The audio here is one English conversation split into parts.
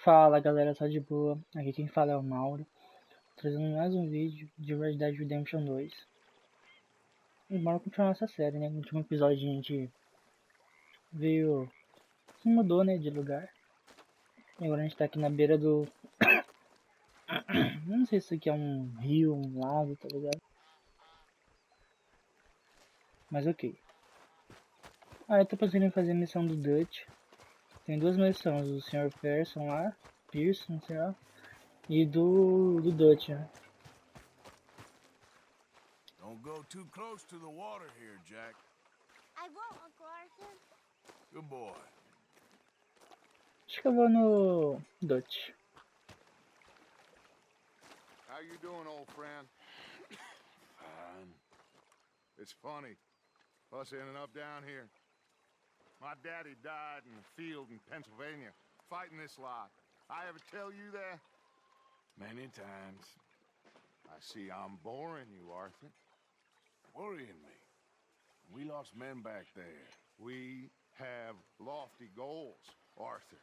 Fala galera, tá de boa? Aqui quem fala é o Mauro, trazendo mais um vídeo de Red Dead Redemption 2. E bora continuar essa série, né? No último episódio a gente veio... se mudou, né, de lugar. E agora a gente tá aqui na beira do... não sei se isso aqui é um rio, um lago, tá ligado? Mas ok. Eu tô pensando em fazer a missão do Dutch. Tem duas missões, do Sr. Pearson lá, Pearson, sei lá, e do Dutch, né? Don't go too close to the water here, Jack. I won't, Uncle Arthur. Good boy. Acho que eu vou no Dutch. How you doing, old friend? Fine. It's funny, us ending up down here. My daddy died in the field in Pennsylvania, fighting this lot. I ever tell you that? Many times. I see I'm boring you, Arthur. Worrying me. We lost men back there. We have lofty goals, Arthur.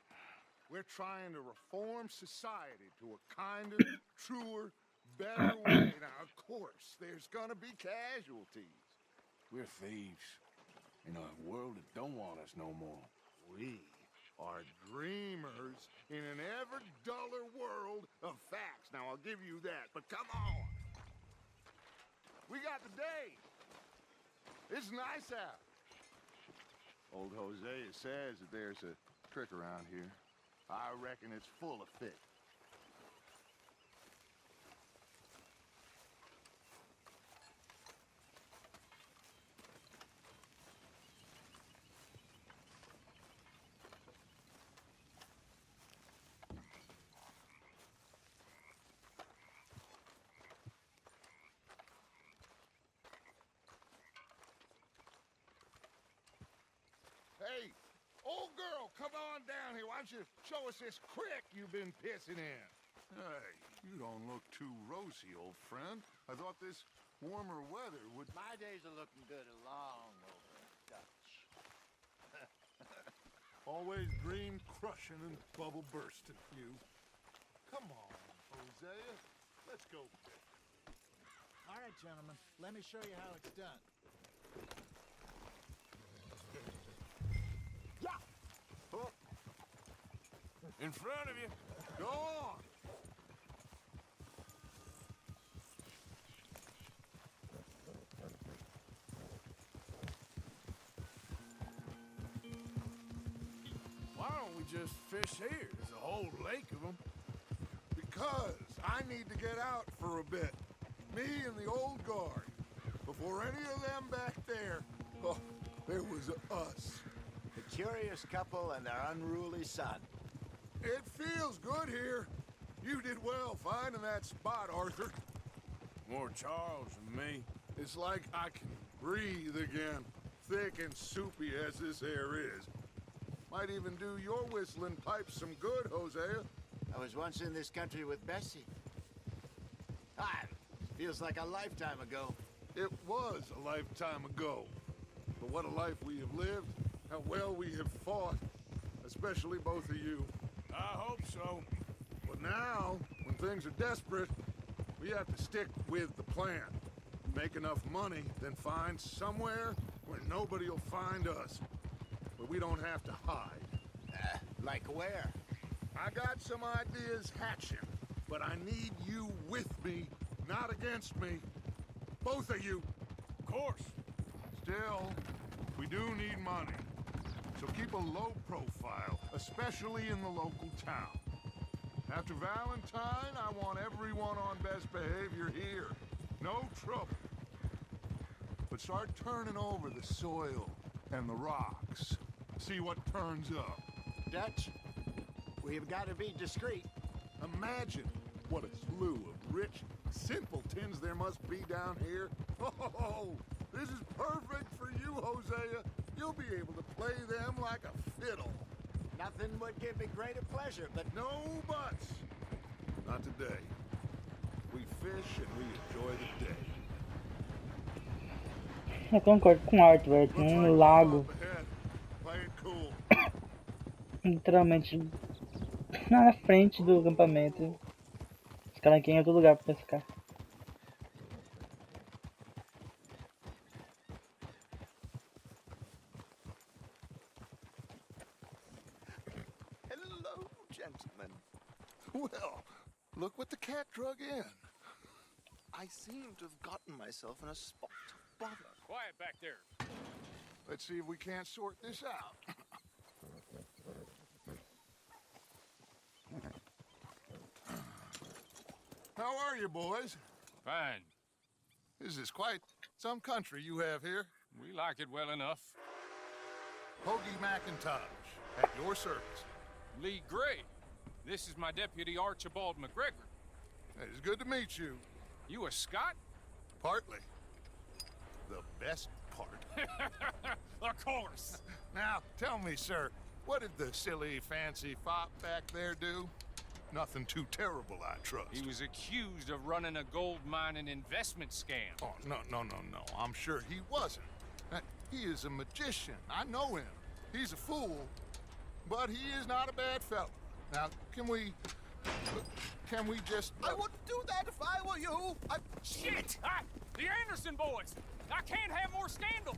We're trying to reform society to a kinder, truer, better way. Now, of course, there's gonna be casualties. We're thieves. In a world that don't want us no more. We are dreamers in an ever duller world of facts. Now, I'll give you that, but come on. We got the day. It's nice out. Old Hosea says that there's a trick around here. I reckon it's full of fish. Hey, old girl, come on down here. Why don't you show us this creek you've been pissing in? Hey, you don't look too rosy, old friend. I thought this warmer weather would... My days are looking good along over Dutch. Always dream crushing and bubble bursting, you. Come on, Hosea. Let's go. All right, gentlemen, let me show you how it's done. In front of you. Go on. Why don't we just fish here? There's a whole lake of them. Because I need to get out for a bit. Me and the old guard. Before any of them back there, oh, there was us. The curious couple and their unruly son. It feels good here. You did well finding that spot, Arthur. More Charles than me. It's like I can breathe again, thick and soupy as this air is. Might even do your whistling pipes some good, Hosea. I was once in this country with Bessie. Feels like a lifetime ago. It was a lifetime ago. But what a life we have lived, how well we have fought, especially both of you. I hope so. But now, when things are desperate, we have to stick with the plan. Make enough money, then find somewhere where nobody will find us. Where we don't have to hide. Like where? I got some ideas hatching, but I need you with me, not against me. Both of you. Of course. Still, we do need money. So keep a low profile, especially in the local town. After Valentine, I want everyone on best behavior here. No trouble. But start turning over the soil and the rocks. See what turns up. Dutch, we've got to be discreet. Imagine what a slew of rich simpletons there must be down here. Oh, this is perfect for you, Hosea. You'll be able to play them like a fiddle. Nothing would give me greater pleasure, but No buts. Not today. We fish and we enjoy the day. Eu concordo com o Arthur, velho. Tem um lago Play it cool. literalmente Na frente do acampamento. Os caras aqui em outro lugar pra pescar. Hello, gentlemen. Well, look what the cat drug in. I seem to have gotten myself in a spot to bother. Quiet back there. Let's see if we can't sort this out. How are you, boys? Fine. This is quite some country you have here. We like it well enough. Hoagie McIntosh, at your service. Lee Gray. This is my deputy Archibald McGregor. It's good to meet you. You a Scot? Partly. The best part. Of course. Now, tell me, sir, what did the silly, fancy fop back there do? Nothing too terrible, I trust. He was accused of running a gold mining investment scam. Oh, no. I'm sure he wasn't. He is a magician. I know him. He's a fool, but he is not a bad fellow. Now, can we just... I wouldn't do that if I were you. Shit! The Anderson boys! I can't have more scandal!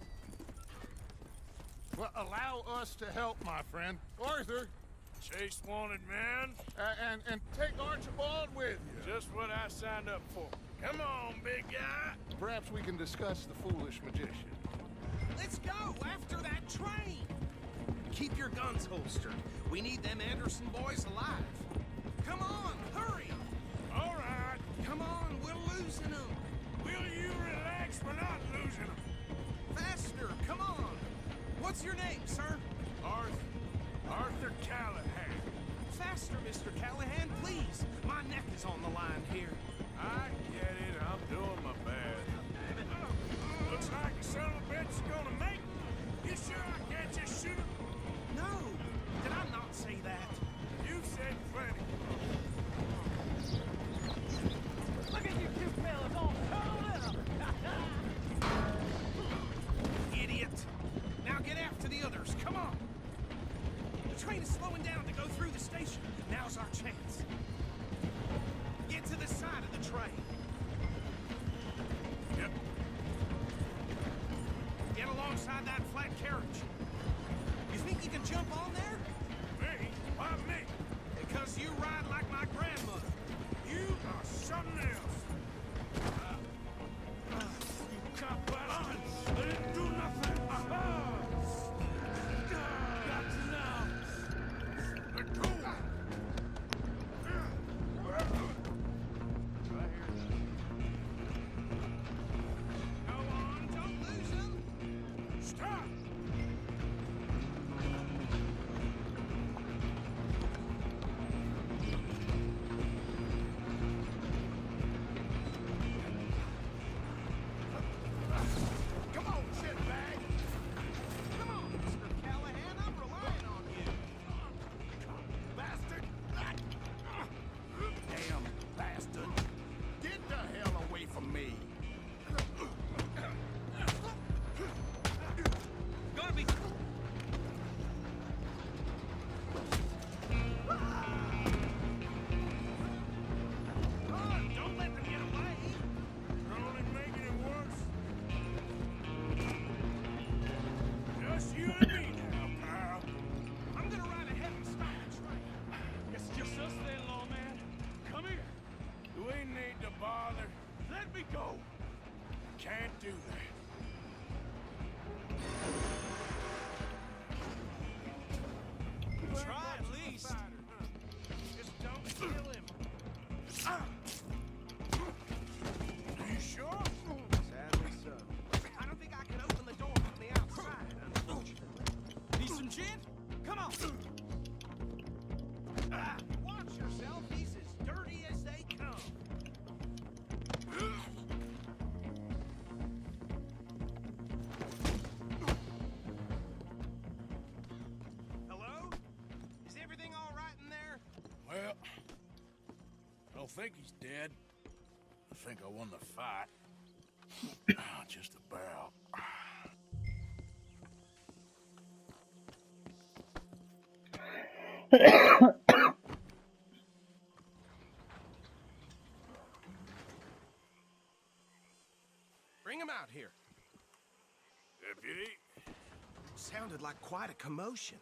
Well, allow us to help, my friend. Arthur, Chase wanted man. and take Archibald with you. Just what I signed up for. Come on, big guy. Perhaps we can discuss the foolish magician. Let's go after that train. Keep your guns holstered. We need them Anderson boys alive. Come on, hurry. All right. Come on, we're losing them. Will you relax? We're not losing them. Faster, come on. What's your name, sir? Arthur Callahan. Faster, Mr. Callahan, please. My neck is on the line here. I get it. I'm doing my best. Looks like the son of a bitch is gonna make it. You sure I can't just shoot him? No, did I not say that? You said plenty. Look at you two fellas all curled up. Idiot. Now get after the others, come on. The train is slowing down to go through the station. Now's our chance. Get to the side of the train. Yep. Get alongside that flat carriage. You think you can jump on there? Me? Why me? Because you ride like my grandmother. You are something else. You cop bastards. They didn't do nothing. Got to now. Let go. Go on, don't lose them. Stop. Come on, shitbag. Come on, Mr. Callahan, I'm relying on you. Bastard. Damn bastard. Get the hell away from me. Gonna be... Run, don't let them get away. You're only making it worse. Just you and me now, pal. I'm gonna ride ahead and stop the train. It's just us then, lawman. Come here. We need to bother. Let me go. Can't do that. Try at least. Just don't kill him. You sure? Sadly so. I don't think I can open the door from the outside, unfortunately. Need some gin? Come on. Watch yourself. He's as dirty as they come. Hello? Is everything all right in there? Well, I don't think he's dead. I think I won the fight. Just about. sounded like quite a commotion.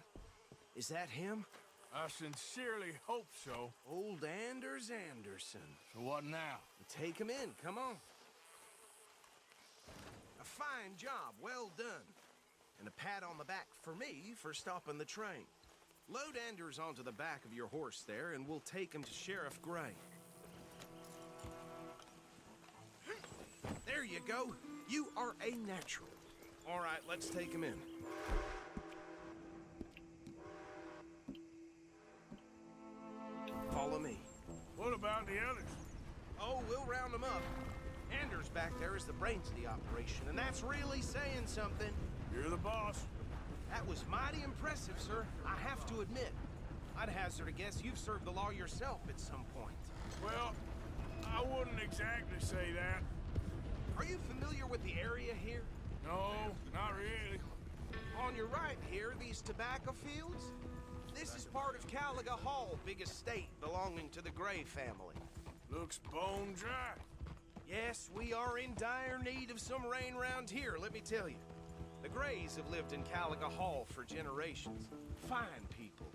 Is that him? I sincerely hope so. Old Anders Anderson. So what now? Take him in, come on. A fine job, well done. And a pat on the back for me for stopping the train. Load Anders onto the back of your horse there, and we'll take him to Sheriff Gray. There you go. You are a natural. All right, let's take him in. Follow me. What about the others? Oh, we'll round them up. Anders back there is the brains of the operation, and that's really saying something. You're the boss. That was mighty impressive, sir. I have to admit. I'd hazard a guess you've served the law yourself at some point. Well, I wouldn't exactly say that. Are you familiar with the area here? No, not really. On your right here, these tobacco fields? This is part of Caliga Hall, big estate belonging to the Gray family. Looks bone dry. Yes, we are in dire need of some rain round here, let me tell you. The Grays have lived in Caliga Hall for generations. Fine people.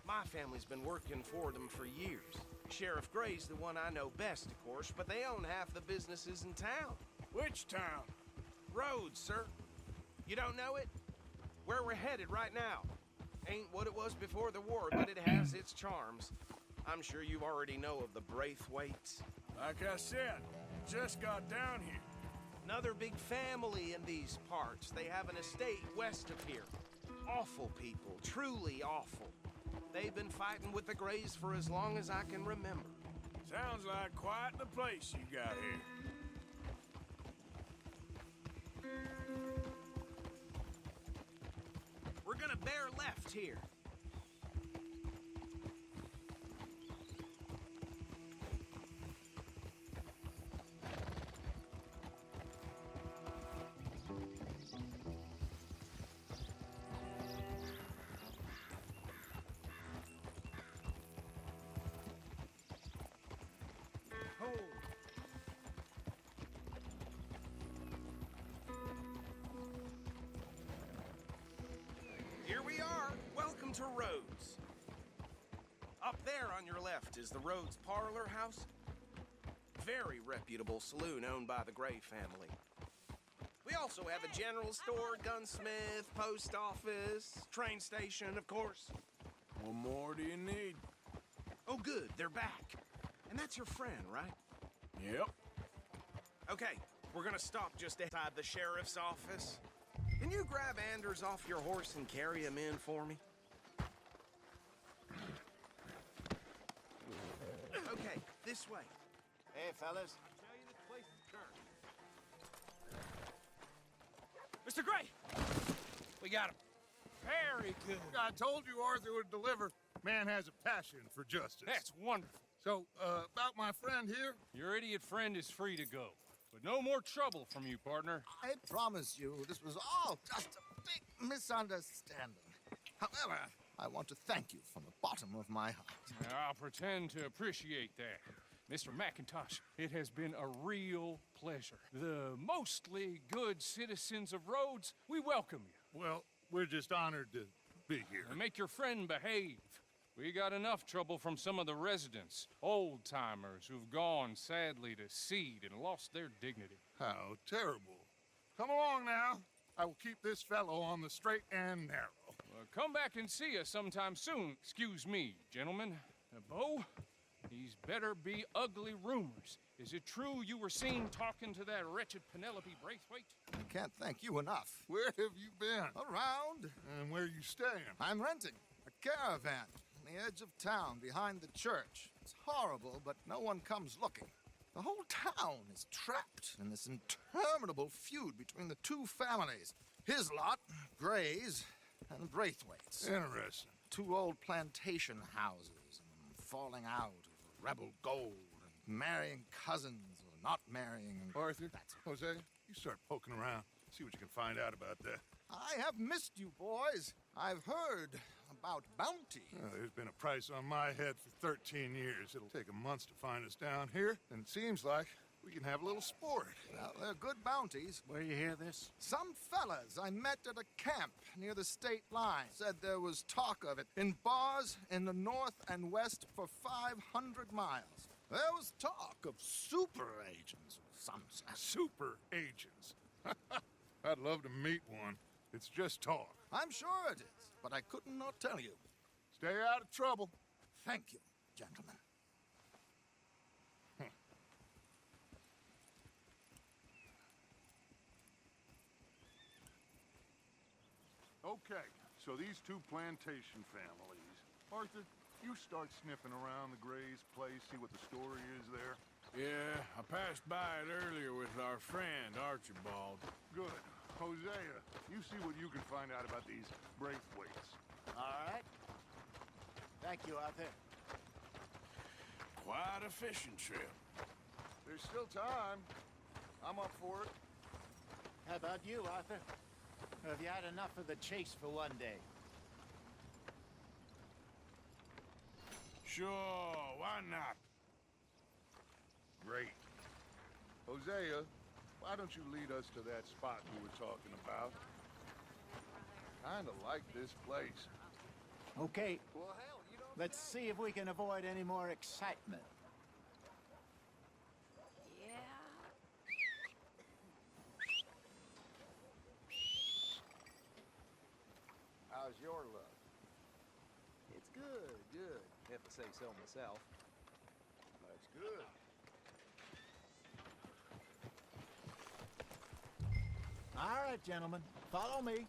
My family's been working for them for years. Sheriff Gray's the one I know best, of course, but they own half the businesses in town. Which town? Rhodes, sir. You don't know it? Where we're headed right now. Ain't what it was before the war, but it has its charms. I'm sure you already know of the Braithwaites. Like I said, just got down here. Another big family in these parts. They have an estate west of here. Awful people, truly awful. They've been fighting with the Grays for as long as I can remember. Sounds like quite the place you got here. We're gonna bear left here. Here we are. Welcome to Rhodes. Up there on your left is the Rhodes Parlor House. Very reputable saloon owned by the Gray family. We also have a general store, gunsmith, post office, train station, of course. What more do you need? Oh, good. They're back. And that's your friend, right? Yep. Okay, we're gonna stop just outside the sheriff's office. Can you grab Anders off your horse and carry him in for me? Okay, this way. Hey, fellas. Mr. Gray! We got him. Very good. I told you Arthur would deliver. Man has a passion for justice. That's wonderful. So, about my friend here? Your idiot friend is free to go. But no more trouble from you, partner. I promise you, this was all just a big misunderstanding. However, I want to thank you from the bottom of my heart. I'll pretend to appreciate that. Mr. McIntosh, it has been a real pleasure. The mostly good citizens of Rhodes, we welcome you. Well, we're just honored to be here. And make your friend behave. We got enough trouble from some of the residents, old-timers who've gone, sadly, to seed and lost their dignity. How terrible. Come along now. I will keep this fellow on the straight and narrow. Come back and see us sometime soon. Excuse me, gentlemen. Bo, these better be ugly rumors. Is it true you were seen talking to that wretched Penelope Braithwaite? I can't thank you enough. Where have you been? Around. And where you staying? I'm renting a caravan on the edge of town behind the church. It's horrible, but no one comes looking. The whole town is trapped in this interminable feud between the two families. His lot, Gray's, and Braithwaite's. Interesting. Two old plantation houses, and falling out over rebel gold, and marrying cousins or not marrying. And Arthur, that's Jose, you start poking around. See what you can find out about that. I have missed you, boys. I've heard about bounty. There's been a price on my head for 13 years. It'll take a month to find us down here, and it seems like We can have a little sport. Well, they're good bounties. Where you hear this? Some fellas I met at a camp near the state line said there was talk of it in bars in the north and west for 500 miles. There was talk of super agents, some said. Super agents. I'd love to meet one. It's just talk. I'm sure it is, but I couldn't not tell you. Stay out of trouble. Thank you, gentlemen. Okay, so these two plantation families. Arthur, you start sniffing around the Gray's place, see what the story is there. Yeah, I passed by it earlier with our friend, Archibald. Good. Hosea, you see what you can find out about these Braithwaites. All right. Thank you, Arthur. Quite a fishing trip. There's still time. I'm up for it. How about you, Arthur? Or have you had enough of the chase for one day? Sure, why not? Great. Hosea, why don't you lead us to that spot we were talking about? Kinda like this place. Okay. Well, hell, let's see if we can avoid any more excitement. How's your luck? It's good, good, if I say so myself. That's good. All right, gentlemen, follow me.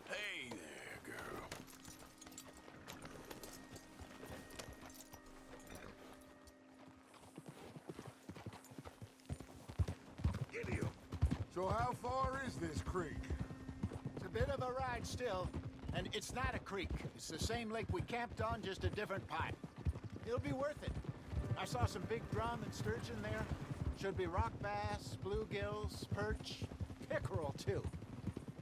Hey there, girl. Idiot. So how far is this creek? It's a bit of a ride still, and it's not a creek. It's the same lake we camped on, just a different part. It'll be worth it. I saw some big drum and sturgeon there. Should be rock bass, bluegills, perch, pickerel, too.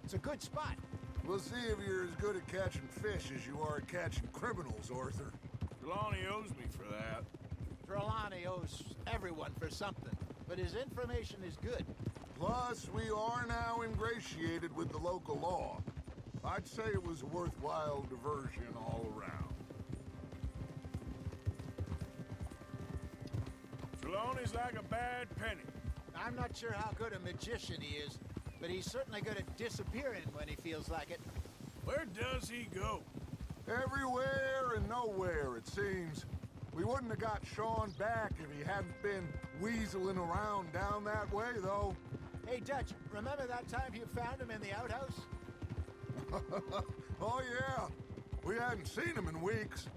It's a good spot. We'll see if you're as good at catching fish as you are at catching criminals, Arthur. Trelawney owes me for that. Trelawney owes everyone for something, but his information is good. Plus, we are now ingratiated with the local law. I'd say it was a worthwhile diversion all around. Trelawney's like a bad penny. I'm not sure how good a magician he is, but he's certainly good at disappearing when he feels like it. Where does he go? Everywhere and nowhere, it seems. We wouldn't have got Sean back if he hadn't been weaseling around down that way, though. Hey, Dutch, remember that time you found him in the outhouse? Oh, yeah. We hadn't seen him in weeks.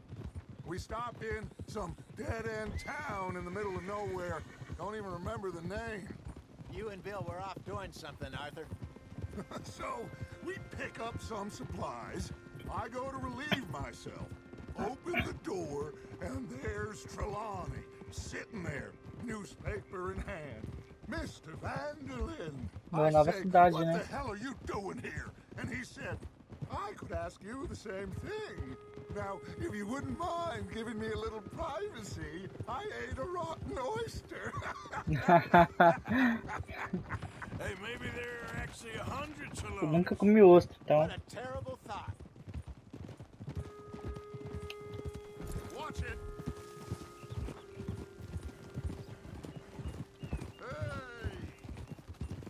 We stopped in some dead-end town in the middle of nowhere. Don't even remember the name. You and Bill were off doing something, Arthur. So, we pick up some supplies. I go to relieve myself. Open the door, and there's Trelawney, sitting there, newspaper in hand. Mr. Vanderlyn. I Nova said, cidade, what né? the hell are you doing here? And he said, I could ask you the same thing. Now, if you wouldn't mind giving me a little privacy, I ate a rotten oyster. Hey, maybe there are actually 100 Eu Trelawneys. nunca comi ostra, então. What a terrible thought. Watch it. Hey!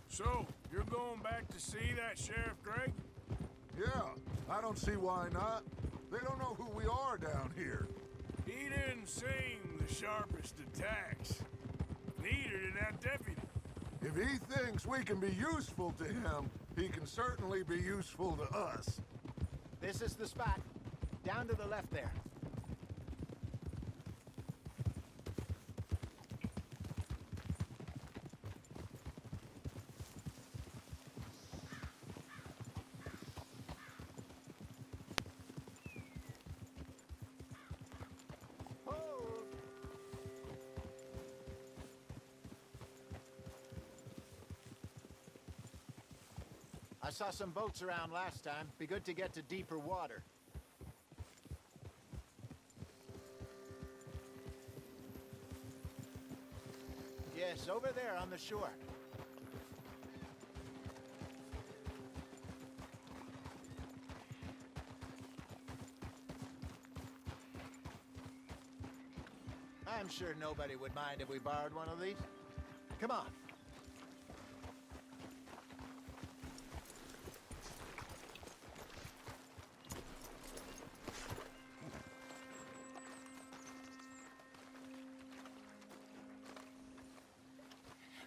So, you're going back to see that Sheriff Gregg? Yeah, I don't see why not. They don't know who we are down here. He didn't seem the sharpest attacks. Neither did that deputy. If he thinks we can be useful to him, he can certainly be useful to us. This is the spot. Down to the left there. I saw some boats around last time. Be good to get to deeper water. Yes, Yes, over there on the shore. I'm sure nobody would mind if we borrowed one of these. Come on.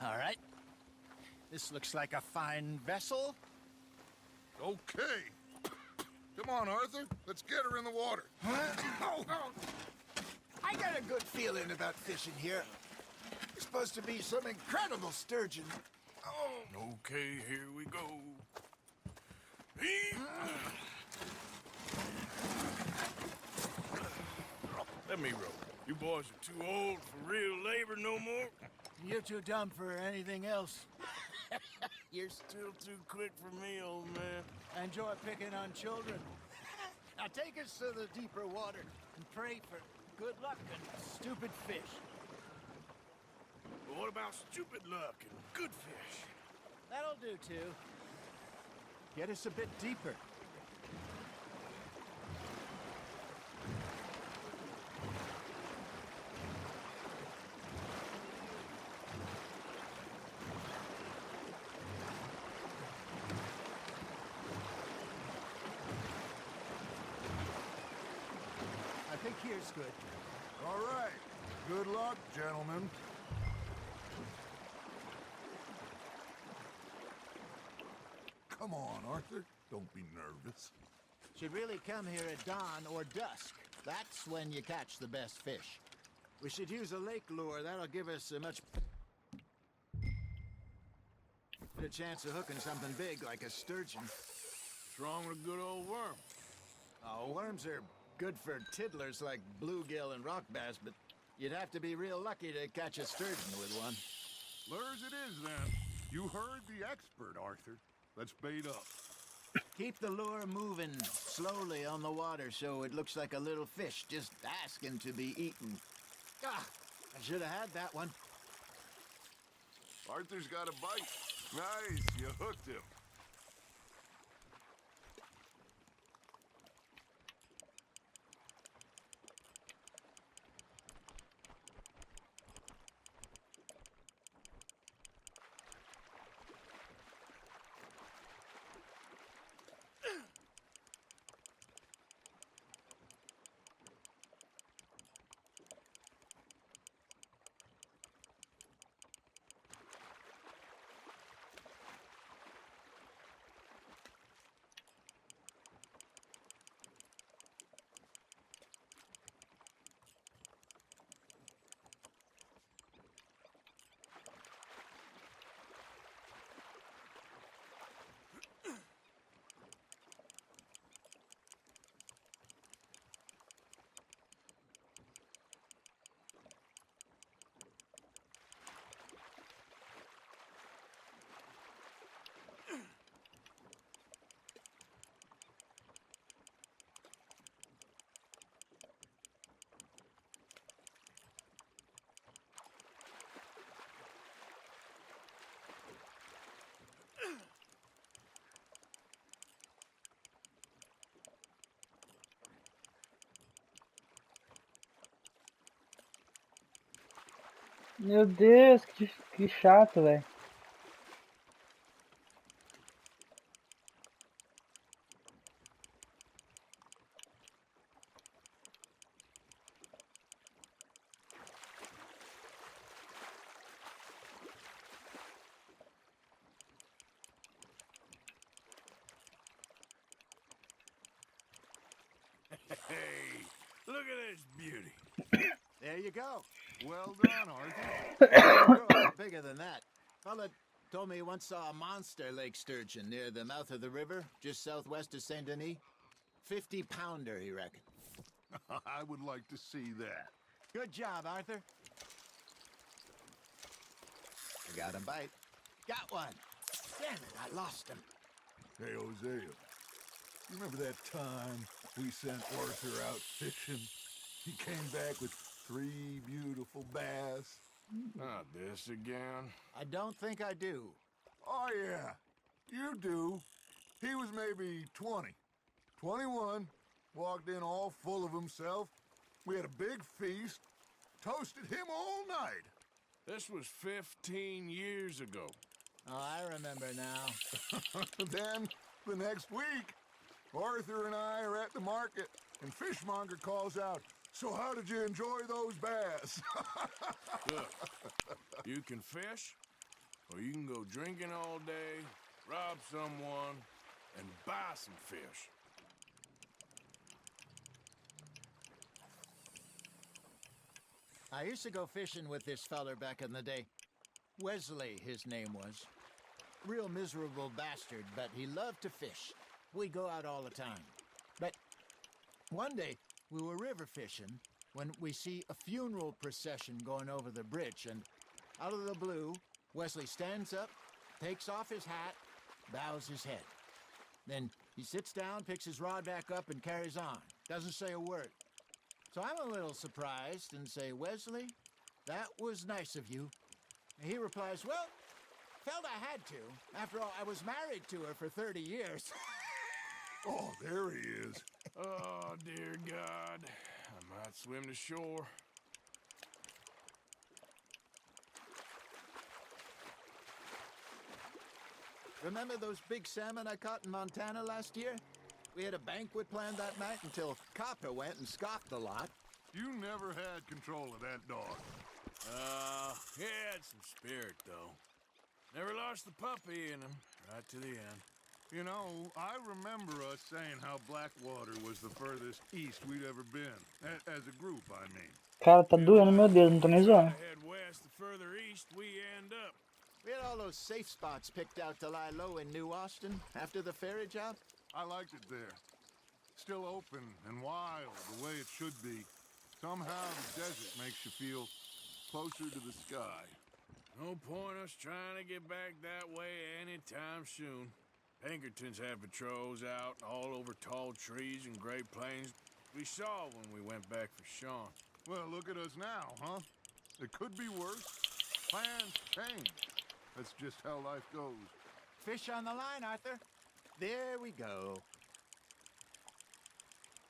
All right. This looks like a fine vessel. Okay. Come on, Arthur. Let's get her in the water. I got a good feeling about fishing here. It's supposed to be some incredible sturgeon. Okay, here we go. Let me row. You boys are too old for real labor no more. You're too dumb for anything else. You're still too quick for me, old man. I enjoy picking on children. Now take us to the deeper water and pray for good luck and stupid fish. But what about stupid luck and good fish? That'll do, too. Get us a bit deeper. I think here's good. All right. Good luck, gentlemen. Come on, Arthur. Don't be nervous. Should really come here at dawn or dusk. That's when you catch the best fish. We should use a lake lure. That'll give us a much better chance of hooking something big like a sturgeon. What's wrong with a good old worm? Oh, worms are good for tiddlers like bluegill and rock bass, but you'd have to be real lucky to catch a sturgeon with one. Lures it is, then. You heard the expert, Arthur. Let's bait up. Keep the lure moving slowly on the water so it looks like a little fish just asking to be eaten. Ah, I should have had that one. Arthur's got a bite. Nice, you hooked him. Meu Deus, que chato, velho. Hey, look at this beauty. There you go. Well done, Arthur. You're a lot bigger than that. Fella told me he once saw a monster lake sturgeon near the mouth of the river, just southwest of Saint Denis. 50-pounder, he reckoned. I would like to see that. Good job, Arthur. I got a bite. Got one. Damn it, I lost him. Hey, Hosea. You remember that time we sent Arthur out fishing? He came back with 3 beautiful bass. Not this again. I don't think I do. Oh, yeah. You do. He was maybe 20. 21. Walked in all full of himself. We had a big feast. Toasted him all night. This was 15 years ago. Oh, I remember now. Then, the next week, Arthur and I are at the market, and Fishmonger calls out, "So how did you enjoy those bass?" Look, you can fish, or you can go drinking all day, rob someone, and buy some fish. I used to go fishing with this feller back in the day. Wesley, his name was. Real miserable bastard, but he loved to fish. We'd go out all the time. But one day, we were river fishing when we see a funeral procession going over the bridge, and out of the blue, Wesley stands up, takes off his hat, bows his head. Then he sits down, picks his rod back up, and carries on. Doesn't say a word. So I'm a little surprised and say, "Wesley, that was nice of you." And he replies, "Well, felt I had to. After all, I was married to her for 30 years. Oh, there he is. Oh, dear God. I might swim to shore. Remember those big salmon I caught in Montana last year? We had a banquet planned that night until Copper went and scoffed a lot. You never had control of that dog. He had some spirit, though. Never lost the puppy in him, right to the end. You know, I remember us saying how Blackwater was the furthest east we'd ever been. As a group, I mean. Cara, tá doendo meu dedo, não tô nem zoando. Head west, the further east we end up. We had all those safe spots picked out to lie low in New Austin after the ferry job. I liked it there. Still open and wild, the way it should be. Somehow the desert makes you feel closer to the sky. No point us trying to get back that way anytime soon. Pinkertons have patrols out all over tall trees and Great Plains. We saw when we went back for Sean. Well, look at us now, huh? It could be worse. Plans change. That's just how life goes. Fish on the line, Arthur. There we go.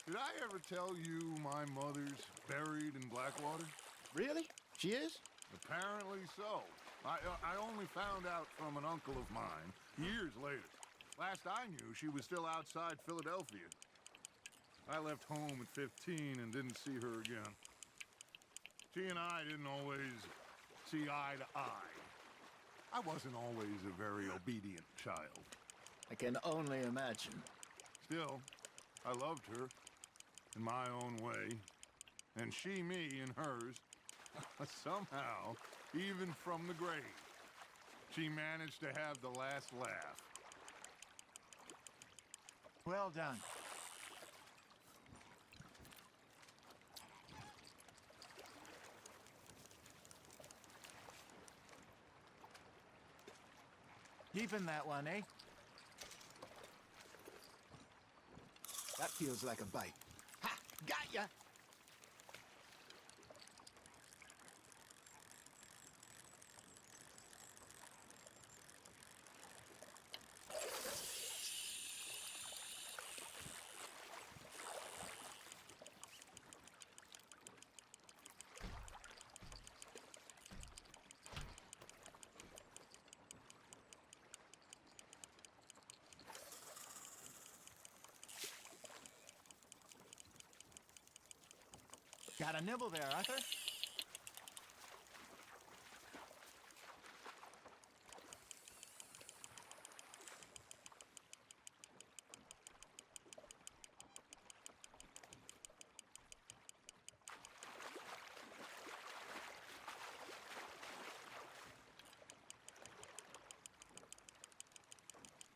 Did I ever tell you my mother's buried in Blackwater? Really? She is? Apparently so. I only found out from an uncle of mine years later. Last I knew, she was still outside Philadelphia. I left home at 15 and didn't see her again. She and I didn't always see eye to eye. I wasn't always a very obedient child. I can only imagine. Still, I loved her in my own way, and she me in hers. Somehow, even from the grave, she managed to have the last laugh. Well done. Keeping that one, eh? That feels like a bite. Ha! Got ya! Got a nibble there, Arthur.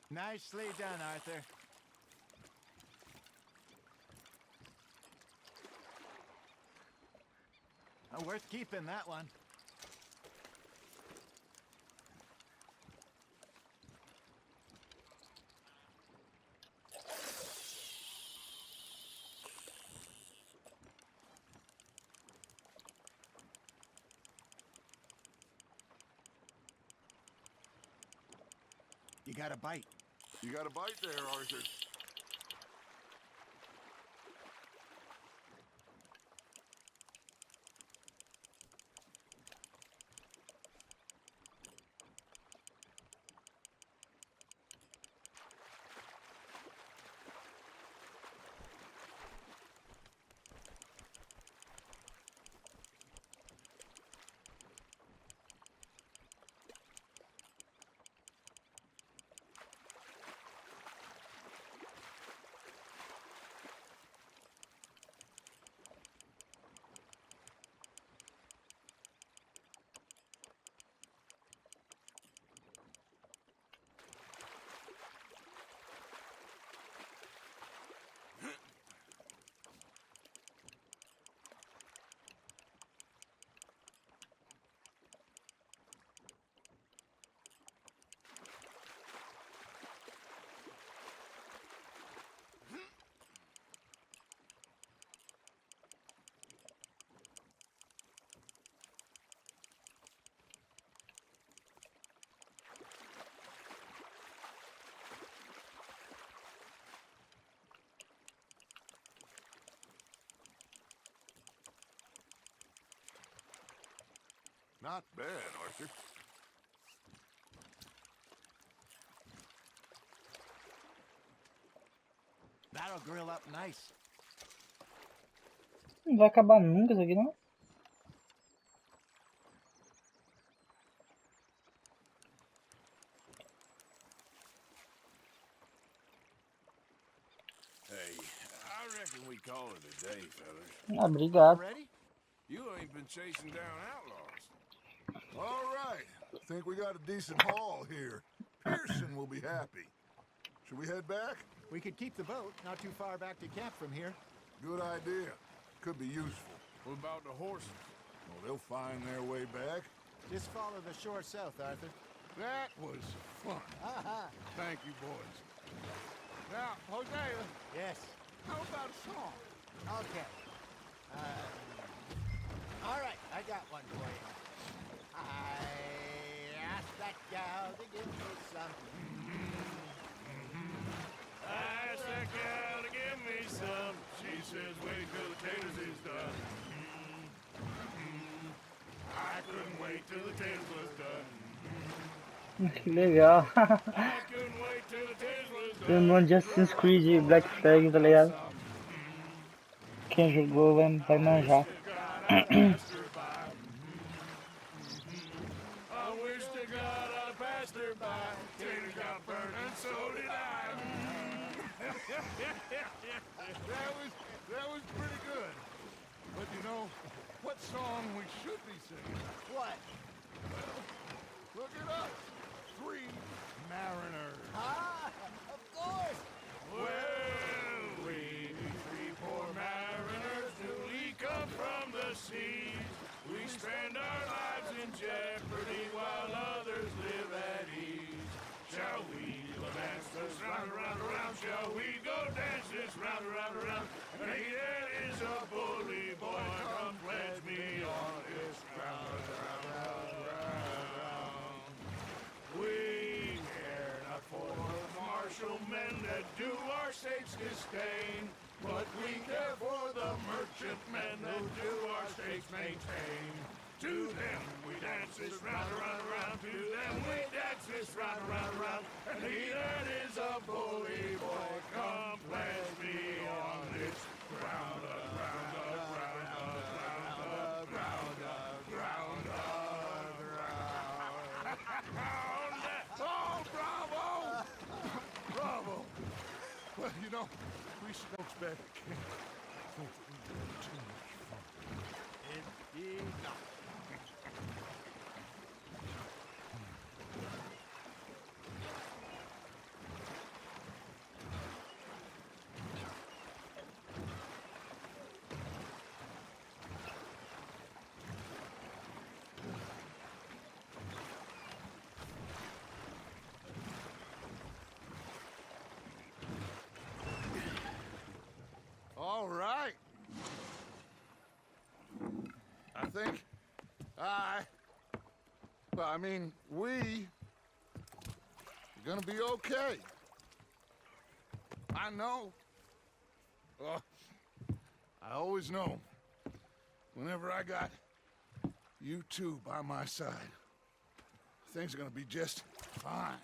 Nicely done, Arthur. Worth keeping, that one. got a bite. You got a bite there, Arthur. Not bad, Arthur. That'll grill up nice. Não vai acabar nunca isso aqui, não? Hey, I reckon we call it a day, fellas. Ah, obrigado. Ready? You ain't been chasing down outlaws. All right. I think we got a decent haul here. Pearson will be happy. Should we head back? We could keep the boat not too far back to camp from here. Good idea. Could be useful. What about the horses? Well, they'll find their way back. Just follow the shore south, Arthur. That was fun. Thank you, boys. Now, Hosea, Yes. how about a song? Okay. All right, I got one for you. I asked that gal to give me some. I asked that gal to give me some. She says, wait till the taters is done. I couldn't wait till the taters was done. Que legal. I couldn't wait till the taters was done. Lembrou de Assassin's Creed Black Flag, tá ligado? Quem jogou vai manjar. I wish to God I passed her by. Taters got burned and so did I. That was pretty good. But you know, what song we should be singing? What? Look it up. Three Mariners. Ah, of course. Well, we three poor mariners newly come from the seas. We spend our lives in jeopardy while others live at ease. Shall we dance this round, around, around? Shall we go dance this round, around, around? And he that is a bully boy, come pledge me on this round, round, round, round. We care not for the martial men that do our sakes disdain, but we care for the merchant men that do our sakes maintain. To them we dance this round, around, around. To them we dance this round, around, around. And he that is a bully boy, come pledge me on this ground, ground, ground, ground, ground, ground, ground. Oh, bravo! Bravo! Well, you know, we smokes back at camp. Think that we had too much fun. Indeed not. All right. I think we gonna be okay. I know. Oh, I always know. Whenever I got you two by my side, things are gonna be just fine.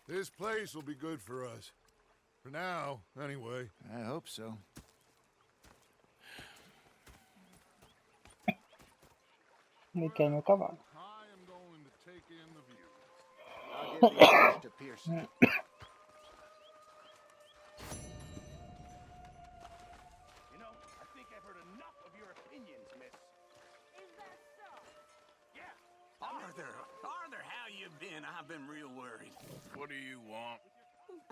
This place will be good for us. For now, anyway. I hope so. Me quer meu cavalo. I am going to take in the view. I'll give the others to Pearson. You know, I think I've heard enough of your opinions, miss. Is that so? Yeah. Arthur, how you been? I've been real worried. What do you want?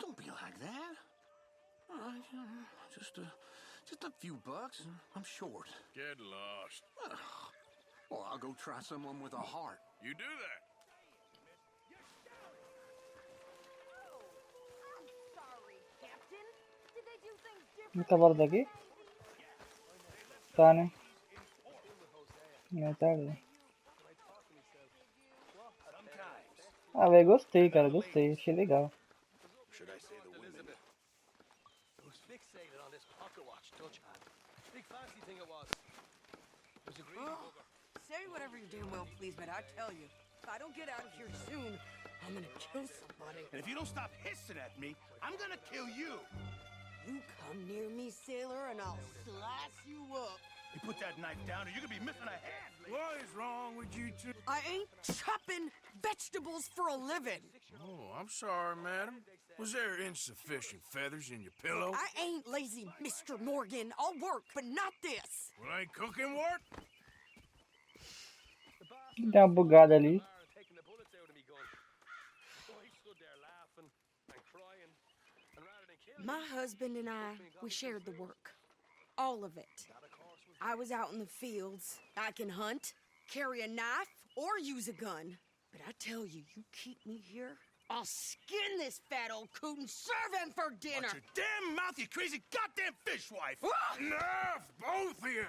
Don't be like that. Just a few bucks. I'm short. Get lost. Well, I'll go try someone with a heart. You do that. Oh, I'm sorry, Captain. Did they do things O different? cavalo daqui? Tá, né? Não tá ali. Ah, velho, gostei, cara, gostei. Achei legal. Should I say the women? It was fixated on this pocket watch, don't you? Big fancy thing it was. It was a green bugger. Say whatever you damn well please, but I tell you, if I don't get out of here soon, I'm gonna kill somebody. And if you don't stop hissing at me, I'm gonna kill you. You come near me, sailor, and I'll slice you up. You put that knife down or you're gonna be missing a hand. What is wrong with you two? I ain't chopping vegetables for a living. Oh, I'm sorry, madam. Was there insufficient feathers in your pillow? I ain't lazy, Mr. Morgan. I'll work, but not this. Well, ain't cooking work? Dá uma bugada ali. Taking the bullets out of me gun. So he stood there laughing and crying. And rather than kill My husband and I, we shared the work. All of it. I was out in the fields. I can hunt, carry a knife, or use a gun. But I tell you, you keep me here, I'll skin this fat old coot and serve him for dinner. Watch your damn mouth, you crazy goddamn fishwife. Enough, both of you.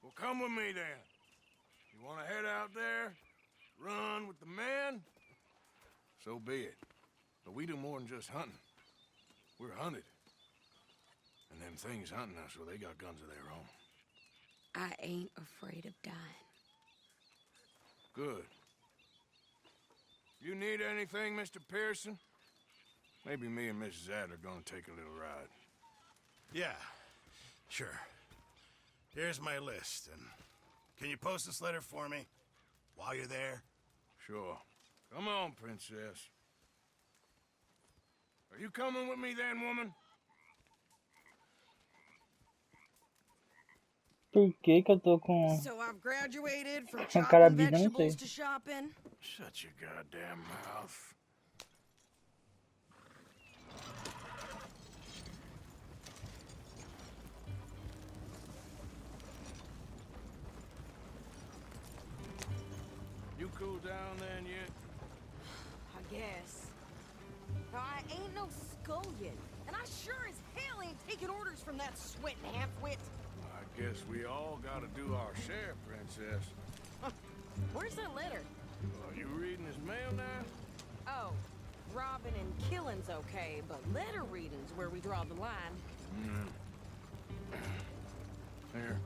Well, come with me then. You want to head out there, run with the men? So be it. But we do more than just hunting. We're hunted. And them things hunting us, well, they got guns of their own. I ain't afraid of dying. Good. You need anything, Mr. Pearson? Maybe me and Mrs. Adler are gonna take a little ride. Yeah, sure. Here's my list, and can you post this letter for me while you're there? Sure. Come on, princess. Are you coming with me then, woman? Por que que eu tô com... So I've graduated from Com cara chopping bíblia, não vegetables sei. to shopping. Shut your goddamn mouth. You cool down then yet? I guess. Now, I ain't no scullion, and I sure as hell ain't taking orders from that sweating half-wit. I guess we all gotta do our share, princess. Where's that letter? Are you reading his mail now? Oh, robbing and killing's okay, but letter reading's where we draw the line. Here.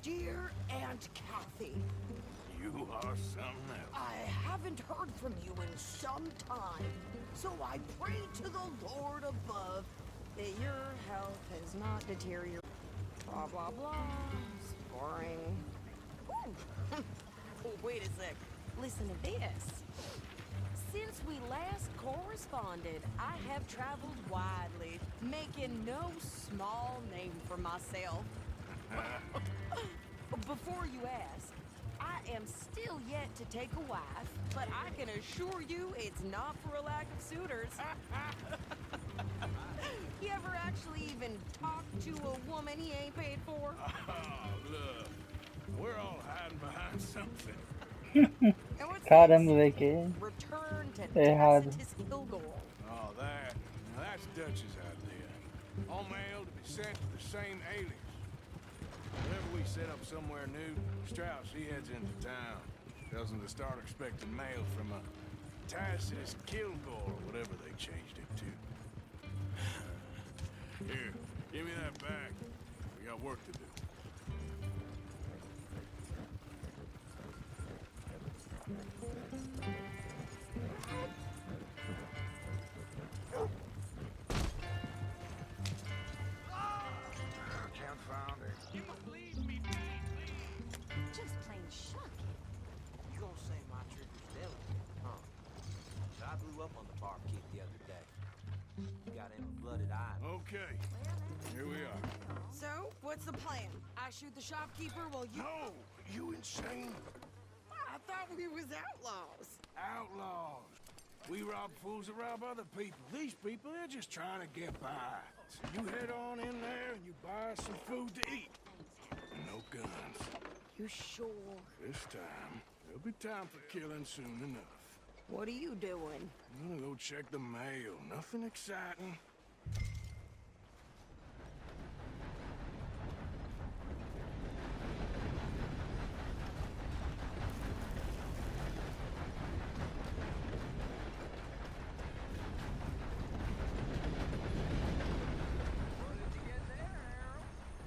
Dear Aunt Kathy, You are something else. I haven't heard from you in some time, so I pray to the Lord above that your health has not deteriorated. Blah, blah, blah. Boring. Ooh. Oh, wait a sec. Listen to this. Since we last corresponded, I have traveled widely, making no small name for myself. Before you ask, I am still yet to take a wife, but I can assure you it's not for a lack of suitors. You ever actually even talk to a woman he ain't paid for? Oh, look. We're all hiding behind something. And what's Caramba, this? velho, que Return to errado. Tacitus Hillgore. Oh, that. Now that's Dutch's idea. All mail to be sent to the same alias. Whenever we set up somewhere new, Strauss, he heads into town. Tells them to start expecting mail from a Tacitus Kilgore, or whatever they changed it to. Here, give me that back. We got work to do. Can't find it. You must leave me be, please. Just plain shocking. You gonna say my trigger's delicate, huh? So I blew up on the barkeep the other day. Got him a blooded eye. Okay, here we are. So, what's the plan? I shoot the shopkeeper while you... No, you insane? I thought we was outlaws. Outlaws. We rob fools that rob other people. These people, they're just trying to get by. So you head on in there and you buy some food to eat. No guns. You sure? This time, there'll be time for killing soon enough. What are you doing? I'm gonna go check the mail. Nothing exciting.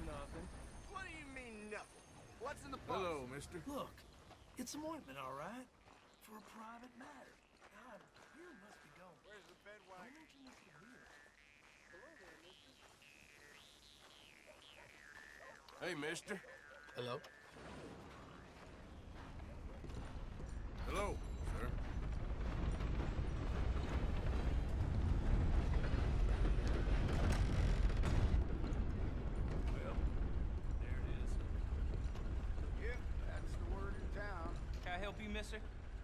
Nothing. What do you mean, nothing? What's in the box? Hello, mister. Look, it's some ointment, all right? For a private matter. God, you must be going. Where's the bed wagon? Hey, mister. Hello? Hello, sir. Well, there it is. Yep, that's the word in town. Can I help you, mister?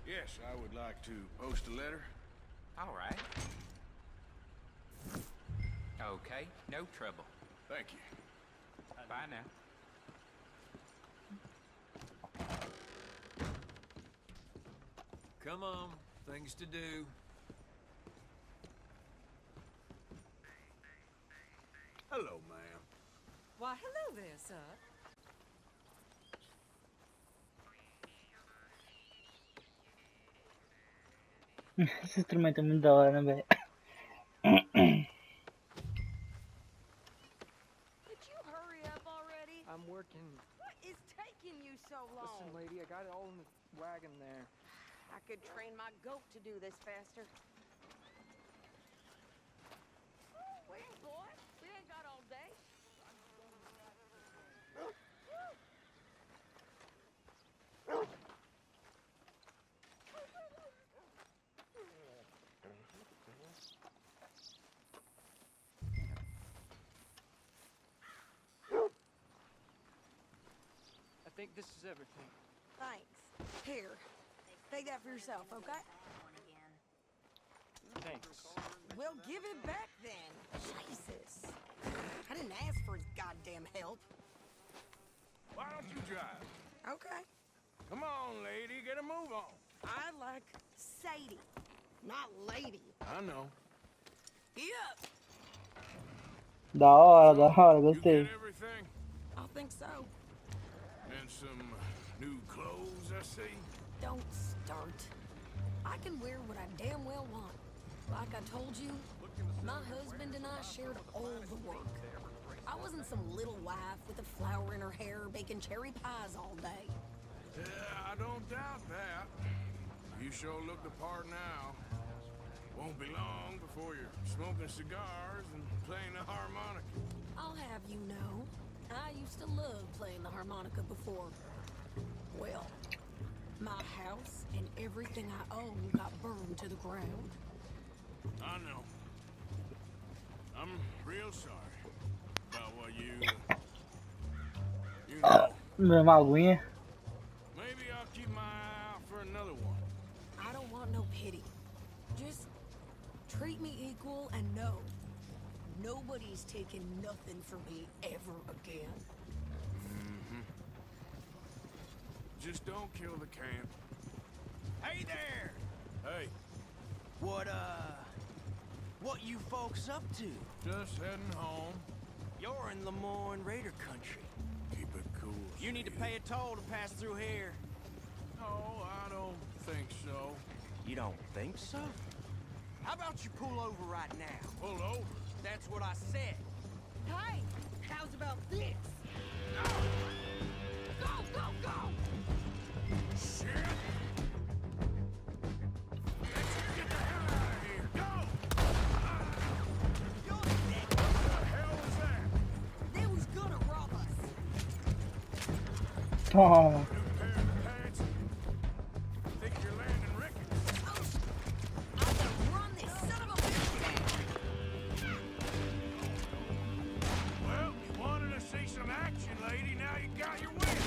Yes, I would like to post a letter. All right. Okay, no trouble. Thank you. Bye now. Come on, things to do. Hello, ma'am. Why, hello there, sir. Esse instrumento é muito da hora, né, velho? Could you hurry up already? I'm working. What is taking you so long? Listen, lady, I got it all in the wagon there. I could train my goat to do this faster. Well, boy, we ain't got all day. I think this is everything. Thanks. Here, take that for yourself, okay? Thanks. Well, give it back then. Jesus. I didn't ask for his goddamn help. Why don't you drive? Okay. Come on, lady, get a move on. I like Sadie, not lady. I know. Yep. Da hora, You gostei. get everything? I think so. And some new clothes, I see. Don't start. I can wear what I damn well want. Like I told you, my husband and I shared all the work. I wasn't some little wife with a flower in her hair baking cherry pies all day. Yeah, I don't doubt that. You sure look the part now. Won't be long before you're smoking cigars and playing the harmonica. I'll have you know, I used to love playing the harmonica before. Well, my house and everything I own got burned to the ground. I know. I'm real sorry about what you know. Uma aguinha. Maybe I'll keep my eye out for another one. I don't want no pity. Just treat me equal and know nobody's taking nothing from me ever again. Just don't kill the camp. Hey there! Hey, What you folks up to? just heading home. You're in Lemoyne Raider country. Keep it You need to pay a toll to pass through here. No, I don't think so. You don't think so? How about you pull over right now? Pull over? That's what I said. Hey, how's about this? Go, go, go! Shit! Let's get the hell out of here! Go! You're sick. What the hell was that? They was gonna rob us. Toma. New pair of pants? Think you're landing Ricketts? I'm gonna run this son of a bitch down. Well, you wanted to see some action, lady. Now you got your wish.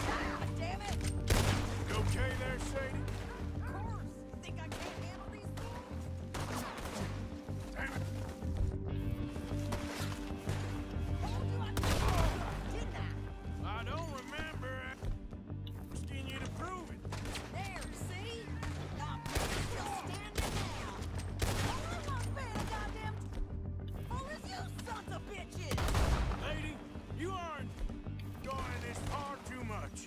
Ah, damn it! You okay there, Sadie? Of course. Think I can't handle these fools? Damn it. Told you I could, didn't I? I don't remember asking you to prove it. There, see? I'm still standing now. Oh, I'm not bad, goddamn. All of you sons of bitches! Lady, you aren't going this far too much.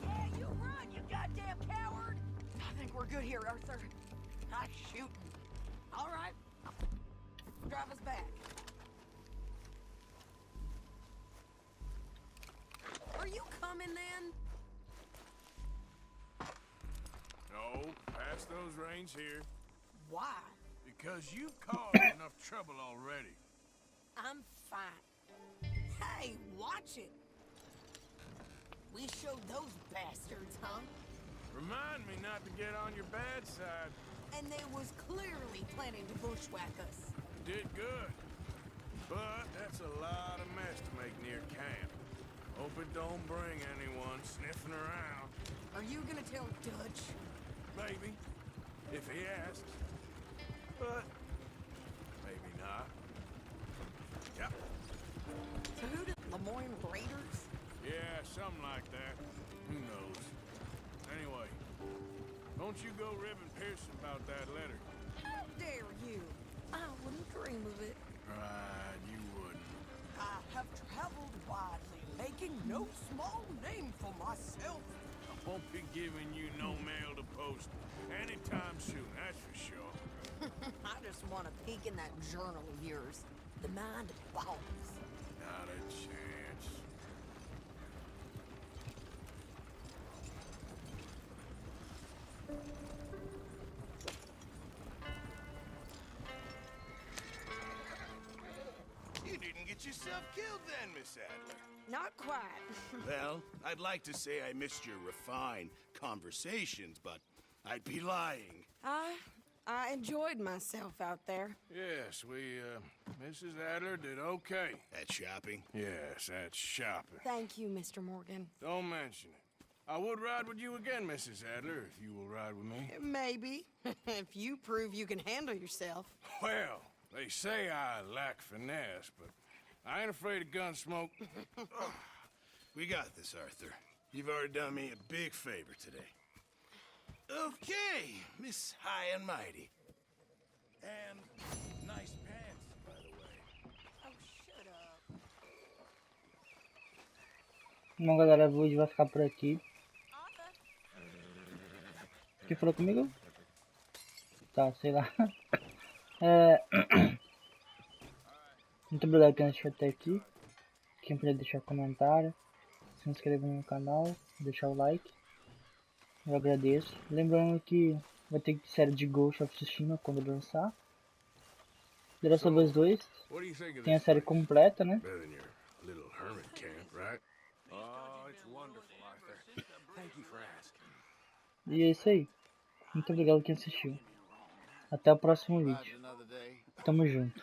Yeah, you run, you goddamn coward! I think we're good here, Arthur. I'm shooting. All right. Drive us back. Are you coming then? No, pass those reins here. Why? Because you've caused enough trouble already. I'm fine. Hey, watch it. We showed those bastards, huh? Remind me not to get on your bad side. And they was clearly planning to bushwhack us. Did good. But that's a lot of mess to make near camp. Hope it don't bring anyone sniffing around. Are you gonna tell Dutch? Maybe. If he asks. But maybe not. Yeah. So who did Lemoyne Raiders? Yeah, something like that. Who knows? Anyway, don't you go ribbing Pearson about that letter. How dare you? I wouldn't dream of it. Right, you wouldn't. I have traveled widely, making no small name for myself. I won't be giving you no mail to post anytime soon, that's for sure. I just want to peek in that journal of yours. The mind boggles. Not a chance. You didn't get yourself killed then, Miss Adler. Not quite. Well, I'd like to say I missed your refined conversations, but I'd be lying. I enjoyed myself out there. Yes, Mrs. Adler did okay. At shopping? Yes, that's shopping. Thank you, Mr. Morgan. Don't mention it. I would ride with you again, Mrs. Adler, if you will ride with me. Maybe. If you prove you can handle yourself. Well, they say I lack finesse, but I ain't afraid of gun smoke. Oh, we got this, Arthur. You've already done me a big favor today. Okay, Miss High and Mighty. And nice pants, by the way. Oh, shut up. Bom, galera, o vídeo vai ficar por aqui. Quem falou comigo? Tá, sei lá. Muito obrigado quem assistiu até aqui. Quem puder deixar comentário, se inscreva no canal, deixar o like. Eu agradeço. Lembrando que vai ter série de Ghost of Tsushima quando lançar. The Last of Us 2 tem a série completa, né? Better than your little hermit camp, right? Oh, it's wonderful, Arthur. Thank you for asking. E é isso aí. Muito obrigado quem assistiu. Até o próximo vídeo. Tamo junto.